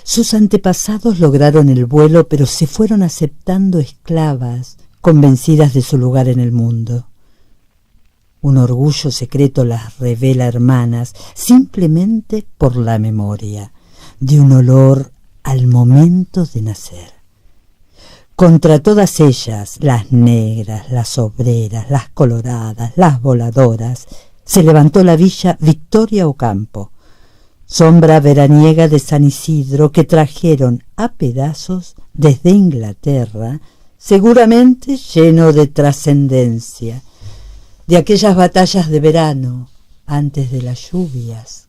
Sus antepasados lograron el vuelo, pero se fueron aceptando esclavas, convencidas de su lugar en el mundo. Un orgullo secreto las revela hermanas, simplemente por la memoria de un olor al momento de nacer. Contra todas ellas, las negras, las obreras, las coloradas, las voladoras, se levantó la villa Victoria Ocampo, sombra veraniega de San Isidro que trajeron a pedazos desde Inglaterra, seguramente lleno de trascendencia, de aquellas batallas de verano antes de las lluvias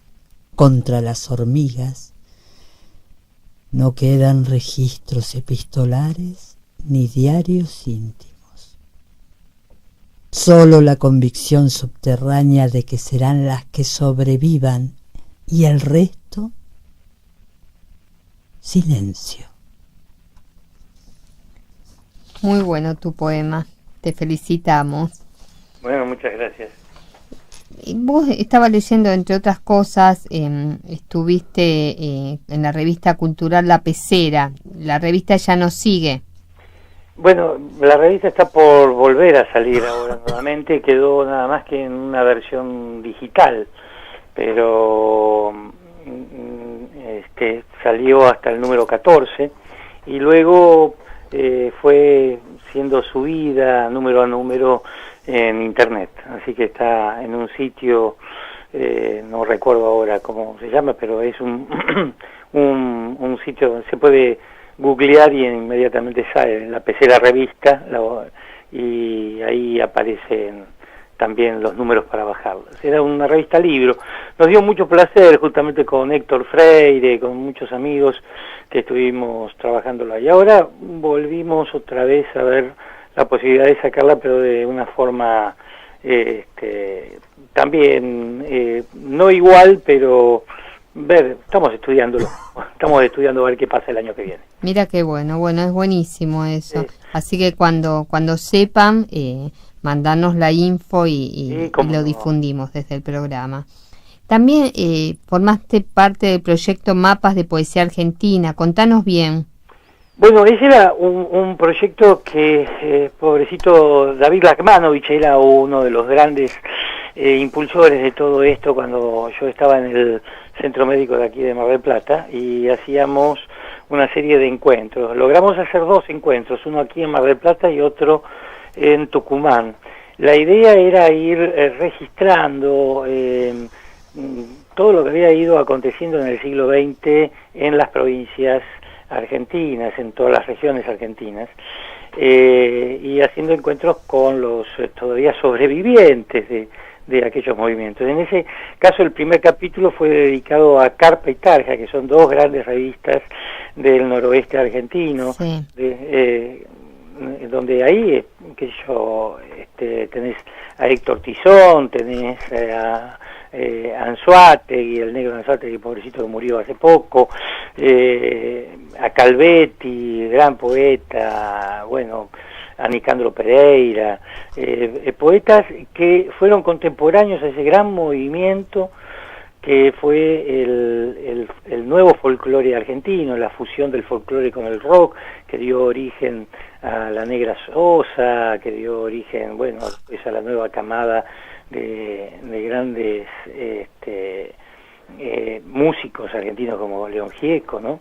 contra las hormigas. No quedan registros epistolares ni diarios íntimos, solo la convicción subterránea de que serán las que sobrevivan, y el resto, silencio. Muy bueno tu poema, te felicitamos. Bueno, muchas gracias. Vos estabas leyendo, entre otras cosas, estuviste en la revista cultural La Pecera. La revista ya no sigue. Bueno, la revista está por volver a salir ahora nuevamente, quedó nada más que en una versión digital, pero salió hasta el número 14 y luego fue siendo subida número a número en internet, así que está en un sitio, no recuerdo ahora cómo se llama, pero es un sitio donde se puede googlear y inmediatamente sale en La Pecera Revista, y ahí aparecen también los números para bajarlos. Era una revista libro. Nos dio mucho placer, justamente con Héctor Freire, con muchos amigos que estuvimos trabajándolo. Y ahora volvimos otra vez a ver la posibilidad de sacarla, pero de una forma también no igual, pero estamos estudiando a ver qué pasa el año que viene. Mira qué bueno, es buenísimo eso. Así que cuando sepan, mandarnos la info y lo difundimos desde el programa. También formaste parte del proyecto Mapas de Poesía Argentina, contanos bien. Bueno, ese era un proyecto que, pobrecito David Lakmanovich, era uno de los grandes impulsores de todo esto cuando yo estaba en el centro médico de aquí de Mar del Plata, y hacíamos una serie de encuentros. Logramos hacer 2 encuentros, uno aquí en Mar del Plata y otro en Tucumán. La idea era ir registrando todo lo que había ido aconteciendo en el siglo XX en las provincias argentinas, en todas las regiones argentinas, y haciendo encuentros con los todavía sobrevivientes de aquellos movimientos. En ese caso, el primer capítulo fue dedicado a Carpa y Tarja, que son 2 grandes revistas del noroeste argentino, sí. Donde ahí, tenés a Héctor Tizón, tenés a Anzoátegui, el negro Anzoátegui, pobrecito que murió hace poco, a Calvetti, gran poeta, a Nicandro Pereira, poetas que fueron contemporáneos a ese gran movimiento que fue el nuevo folclore argentino, la fusión del folclore con el rock, que dio origen a la Negra Sosa, que dio origen, bueno, pues a la nueva camada de grandes músicos argentinos como León Gieco, ¿no?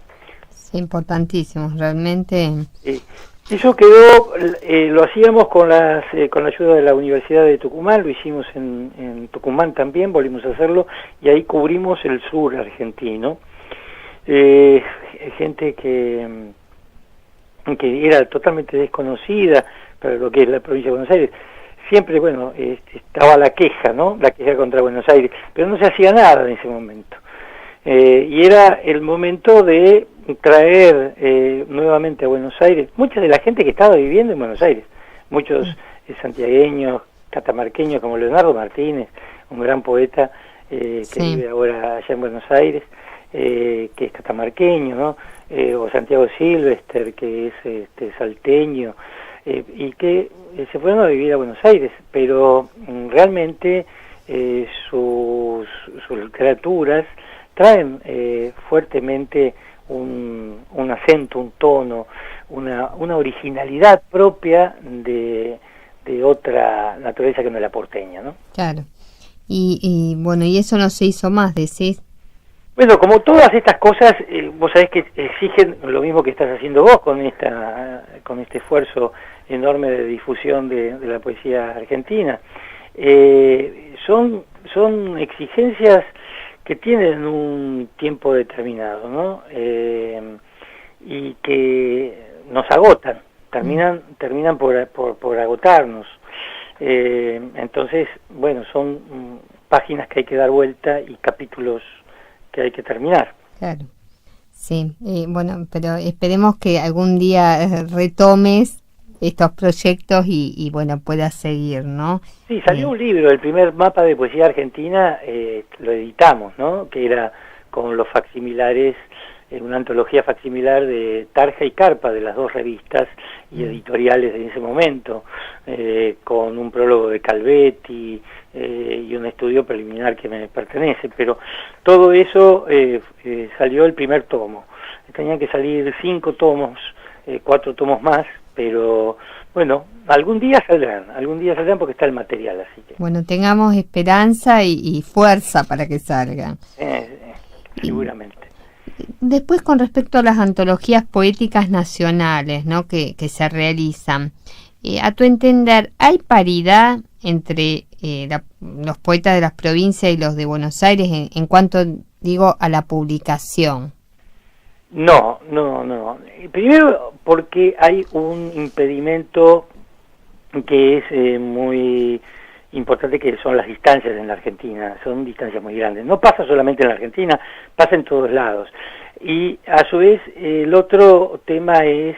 Sí, importantísimo, realmente. Eso quedó, lo hacíamos con la ayuda de la Universidad de Tucumán, lo hicimos en Tucumán también, volvimos a hacerlo, y ahí cubrimos el sur argentino. Gente que era totalmente desconocida para lo que es la provincia de Buenos Aires. Siempre, bueno, estaba la queja, ¿no? La queja contra Buenos Aires, pero no se hacía nada en ese momento. Y era el momento de traer nuevamente a Buenos Aires mucha de la gente que estaba viviendo en Buenos Aires, muchos santiagueños, catamarqueños como Leonardo Martínez, un gran poeta que vive ahora allá en Buenos Aires, que es catamarqueño, ¿no? O Santiago Silvester, que es salteño, y que se fueron a vivir a Buenos Aires, pero realmente sus literaturas traen fuertemente un acento, un tono, una originalidad propia de otra naturaleza que no es la porteña, ¿no? Claro. Y bueno, y eso no se hizo más, decís. Bueno, como todas estas cosas, vos sabés que exigen lo mismo que estás haciendo vos con este esfuerzo enorme de difusión de la poesía argentina. Son exigencias que tienen un tiempo determinado, ¿no? Y que nos agotan, terminan por agotarnos. Entonces, bueno, son páginas que hay que dar vuelta y capítulos que hay que terminar. Claro, sí. Bueno, pero esperemos que algún día retomes estos proyectos y bueno, puedas seguir, ¿no? Sí, salió un libro, el primer mapa de poesía argentina, lo editamos, ¿no? Que era con los facsimilares, una antología facsimilar de Tarja y Carpa, de las dos revistas y editoriales de ese momento, con un prólogo de Calvetti y un estudio preliminar que me pertenece, pero todo eso salió el primer tomo. Tenían que salir 5 tomos, 4 tomos más, pero bueno, algún día saldrán porque está el material, así que... Bueno, tengamos esperanza y fuerza para que salgan. Seguramente. Después, con respecto a las antologías poéticas nacionales, ¿no? que se realizan, a tu entender, ¿hay paridad entre los poetas de las provincias y los de Buenos Aires en cuanto, digo, a la publicación? No. Primero porque hay un impedimento que es muy importante, que son las distancias en la Argentina. Son distancias muy grandes. No pasa solamente en la Argentina, pasa en todos lados. Y a su vez el otro tema es,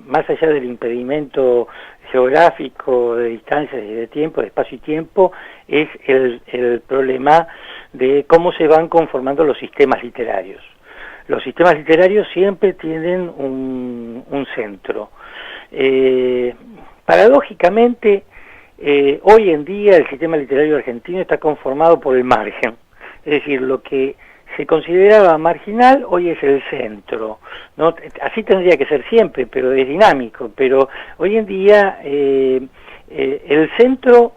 más allá del impedimento geográfico, de distancias y de tiempo, de espacio y tiempo, es el problema de cómo se van conformando los sistemas literarios. Los sistemas literarios siempre tienen un centro. Paradójicamente, hoy en día el sistema literario argentino está conformado por el margen. Es decir, lo que se consideraba marginal hoy es el centro, ¿no? Así tendría que ser siempre, pero es dinámico. Pero hoy en día el centro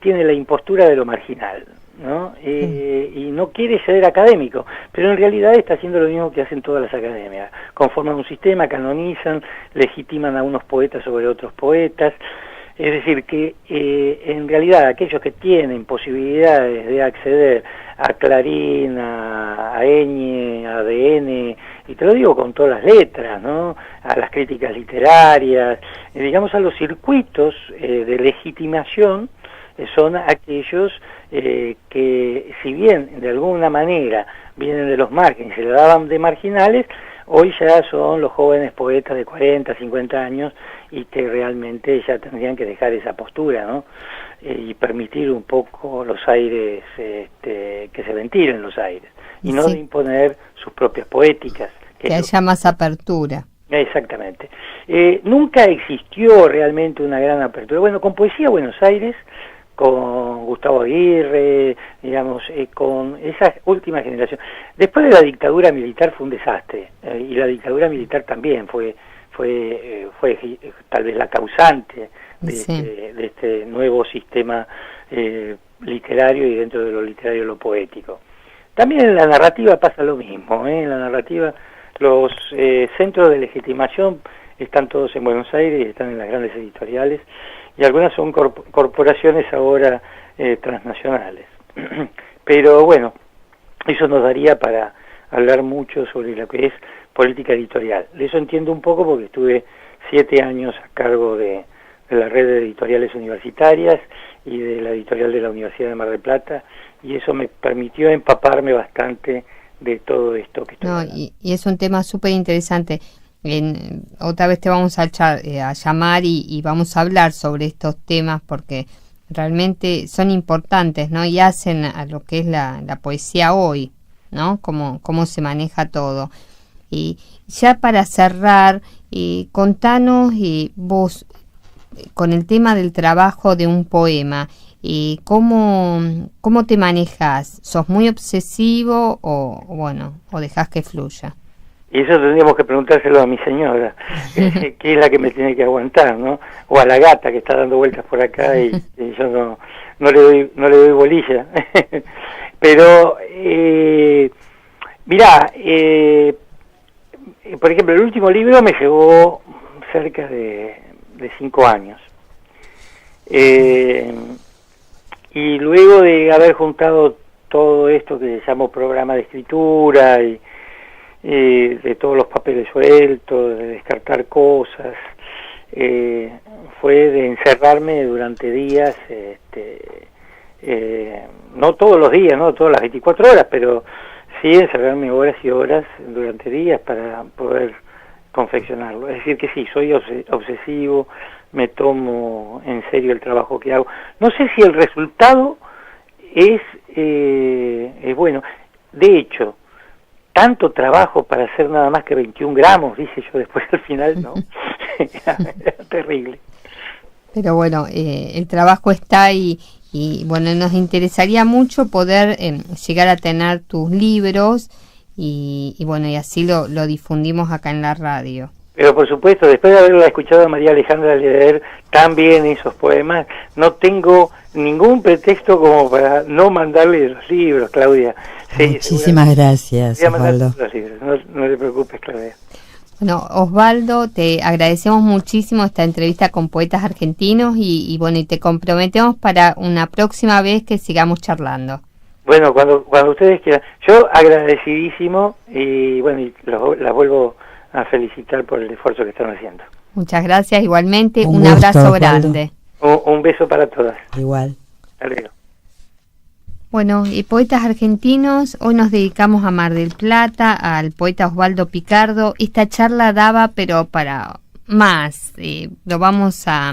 tiene la impostura de lo marginal, ¿no? Y no quiere ser académico, pero en realidad está haciendo lo mismo que hacen todas las academias. Conforman un sistema, canonizan, legitiman a unos poetas sobre otros poetas. Es decir, que en realidad aquellos que tienen posibilidades de acceder a Clarín, a Ñ, a ADN, y te lo digo con todas las letras, ¿no? A las críticas literarias, digamos a los circuitos de legitimación, son aquellos que, si bien de alguna manera vienen de los márgenes y se le daban de marginales, hoy ya son los jóvenes poetas de 40, 50 años y que realmente ya tendrían que dejar esa postura, ¿no? Y permitir un poco los aires, que se ventilen los aires, y no de imponer sus propias poéticas. Que haya más apertura. Exactamente. Nunca existió realmente una gran apertura. Bueno, con Poesía Buenos Aires, con Gustavo Aguirre, digamos, con esa última generación. Después de la dictadura militar fue un desastre, y la dictadura militar también fue tal vez la causante de este nuevo sistema literario, y dentro de lo literario lo poético. También en la narrativa pasa lo mismo, en la narrativa los centros de legitimación están todos en Buenos Aires, están en las grandes editoriales, y algunas son corporaciones ahora transnacionales. Pero bueno, eso nos daría para hablar mucho sobre lo que es política editorial. De eso entiendo un poco porque estuve 7 años a cargo de la red de editoriales universitarias y de la editorial de la Universidad de Mar del Plata, y eso me permitió empaparme bastante de todo esto que estoy hablando. Y es un tema súper interesante. Otra vez te vamos a llamar y vamos a hablar sobre estos temas porque realmente son importantes, ¿no? Y hacen a lo que es la poesía hoy, ¿no? Cómo se maneja todo. Y ya para cerrar, contanos vos, con el tema del trabajo de un poema, ¿cómo te manejas? ¿Sos muy obsesivo o dejás que fluya? Y eso tendríamos que preguntárselo a mi señora, que es la que me tiene que aguantar, ¿no? O a la gata que está dando vueltas por acá y yo no le doy bolilla. Pero, mirá, por ejemplo, el último libro me llevó cerca de 5 años. Y luego de haber juntado todo esto que llamo programa de escritura y de todos los papeles sueltos, de descartar cosas, fue de encerrarme durante días, no todos los días, no todas las 24 horas, pero sí encerrarme horas y horas durante días para poder confeccionarlo. Es decir que sí, soy obsesivo, me tomo en serio el trabajo que hago. No sé si el resultado es bueno. De hecho, tanto trabajo para hacer nada más que 21 gramos, dice yo después al final, ¿no? Era terrible. Pero bueno, el trabajo está y bueno, nos interesaría mucho poder llegar a tener tus libros y bueno, y así lo difundimos acá en la radio. Pero por supuesto, después de haberla escuchado a María Alejandra leer tan bien esos poemas, no tengo ningún pretexto como para no mandarle los libros, Claudia. Sí, muchísimas gracias, Osvaldo. Los libros. No te preocupes, Claudia. Bueno, Osvaldo, te agradecemos muchísimo esta entrevista con poetas argentinos y bueno, y te comprometemos para una próxima vez que sigamos charlando. Bueno, cuando ustedes quieran. Yo agradecidísimo y bueno, y las vuelvo a felicitar por el esfuerzo que están haciendo. Muchas gracias, igualmente, un gusto, abrazo Osvaldo. grande. Un beso para todas. Igual. Hasta luego. Bueno, y poetas argentinos, hoy nos dedicamos a Mar del Plata, al poeta Osvaldo Picardo. Esta charla daba, pero para más, lo vamos a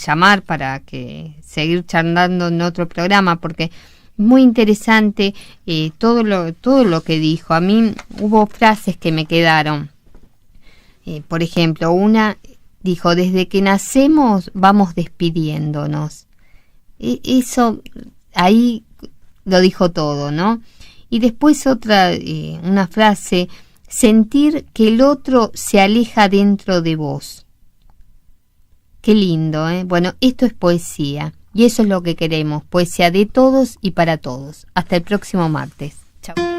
llamar para que seguir charlando en otro programa, porque muy interesante todo lo que dijo. A mí hubo frases que me quedaron. Por ejemplo, una dijo: desde que nacemos vamos despidiéndonos. Eso ahí lo dijo todo, ¿no? Y después otra, una frase: sentir que el otro se aleja dentro de vos. Qué lindo, ¿eh? Bueno, esto es poesía. Y eso es lo que queremos, poesía de todos y para todos. Hasta el próximo martes. Chao.